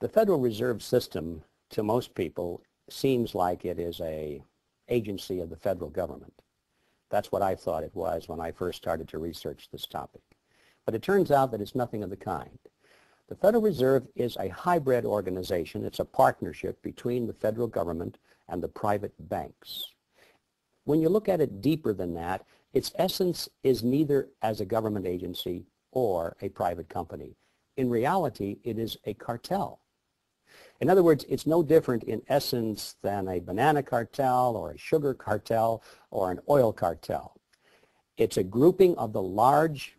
The Federal Reserve System, to most people, seems like it is an agency of the federal government. That's what I thought it was when I first started to research this topic. But it turns out that it's nothing of the kind. The Federal Reserve is a hybrid organization. It's a partnership between the federal government and the private banks. When you look at it deeper than that, its essence is neither as a government agency or a private company. In reality, it is a cartel. In other words, it's no different in essence than a banana cartel or a sugar cartel or an oil cartel. It's a grouping of the large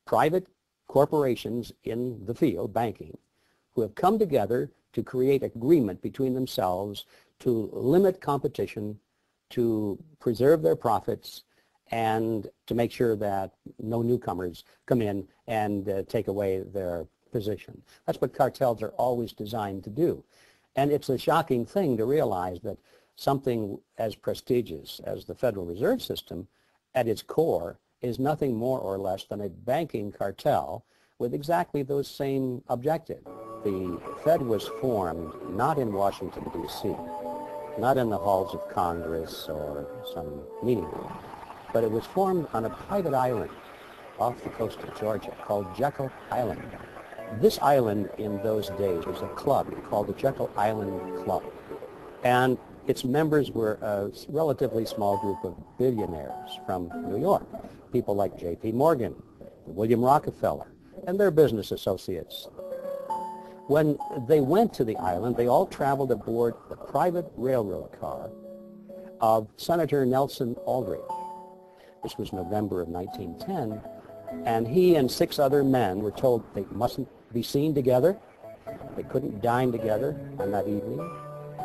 private corporations in the field, banking, who have come together to create agreement between themselves to limit competition, to preserve their profits, and to make sure that no newcomers come in and take away their position. That's what cartels are always designed to do. And it's a shocking thing to realize that something as prestigious as the Federal Reserve System, at its core, is nothing more or less than a banking cartel with exactly those same objectives. The Fed was formed not in Washington, D.C., not in the halls of Congress or some meeting room, but it was formed on a private island off the coast of Georgia called JEKYLL Island. This island in those days was a club called the JEKYLL Island Club, and its members were a relatively small group of billionaires from New York, people like J.P. Morgan, William Rockefeller, and their business associates. When they went to the island, they all traveled aboard the private railroad car of Senator Nelson Aldrich. This was November of 1910, and he and 6 other men were told they mustn't be seen together, they couldn't dine together on that evening,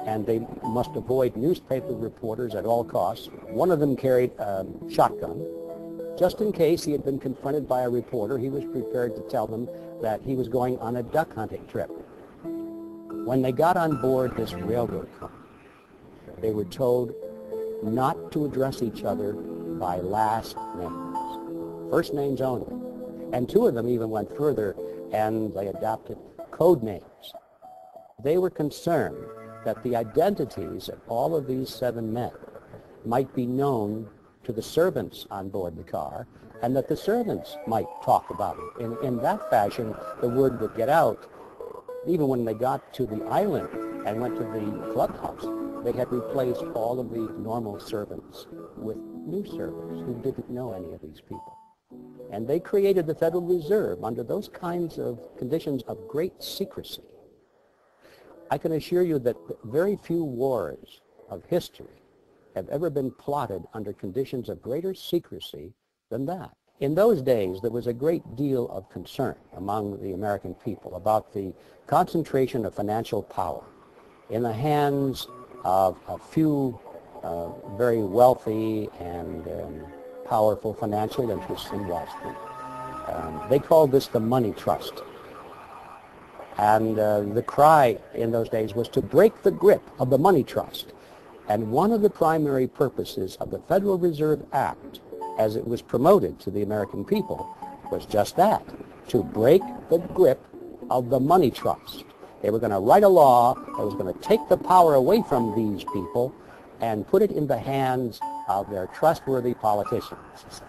and they must avoid newspaper reporters at all costs. One of them carried a shotgun. Just in case he had been confronted by a reporter, he was prepared to tell them that he was going on a duck hunting trip. When they got on board this railroad car, they were told not to address each other by last names, first names only. And 2 of them even went further, and they adopted code names. They were concerned that the identities of all of these 7 men might be known to the servants on board the car, and that the servants might talk about it. In that fashion, the word would get out. Even when they got to the island and went to the clubhouse, they had replaced all of the normal servants with new servants who didn't know any of these people. And they created the Federal Reserve under those kinds of conditions of great secrecy. I can assure you that very few wars of history have ever been plotted under conditions of greater secrecy than that. In those days, there was a great deal of concern among the American people about the concentration of financial power in the hands of a few very wealthy and powerful financial interests in Wall Street. They called this the money trust. And the cry in those days was to break the grip of the money trust. And one of the primary purposes of the Federal Reserve Act, as it was promoted to the American people, was just that, to break the grip of the money trust. They were going to write a law that was going to take the power away from these people and put it in the hands of their trustworthy politicians,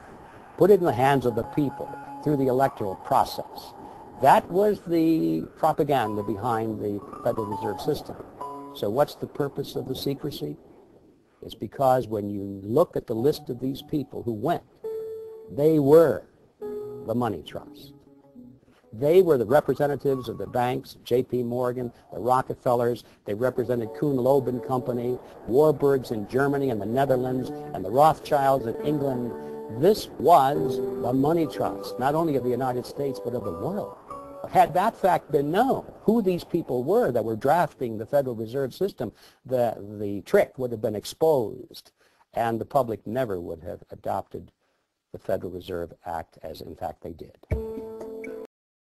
put it in the hands of the people through the electoral process. That was the propaganda behind the Federal Reserve System. So what's the purpose of the secrecy? It's because when you look at the list of these people who went, they were the money trust. They were the representatives of the banks, J.P. Morgan, the Rockefellers. They represented Kuhn Loeb and Company, Warburgs in Germany and the Netherlands, and the Rothschilds in England. This was the money trust, not only of the United States, but of the world. Had that fact been known, who these people were that were drafting the Federal Reserve System, the trick would have been exposed, and the public never would have adopted the Federal Reserve Act as, in fact, they did.